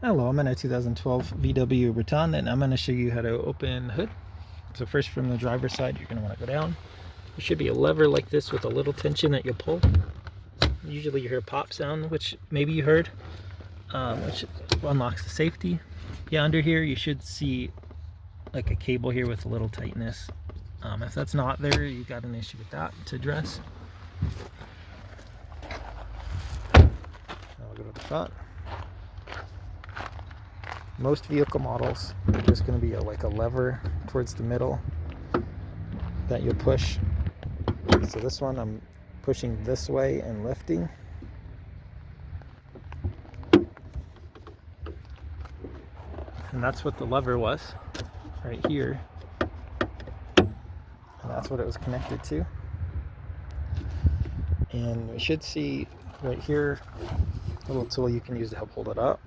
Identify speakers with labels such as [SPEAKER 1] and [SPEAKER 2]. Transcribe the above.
[SPEAKER 1] Hello, I'm in a 2012 VW Routan and I'm going to show you how to open hood. So first, from the driver's side, you're going to want to go down. There should be a lever like this with a little tension that you'll pull. Usually you hear a pop sound, which maybe you heard, which unlocks the safety. Yeah, under here you should see like a cable here with a little tightness. If that's not there, you got an issue with that to address. I'll go to the front. Most vehicle models, there's going to be like a lever towards the middle that you'll push. So this one I'm pushing this way and lifting. And that's what the lever was right here. And that's what it was connected to. And we should see right here a little tool you can use to help hold it up.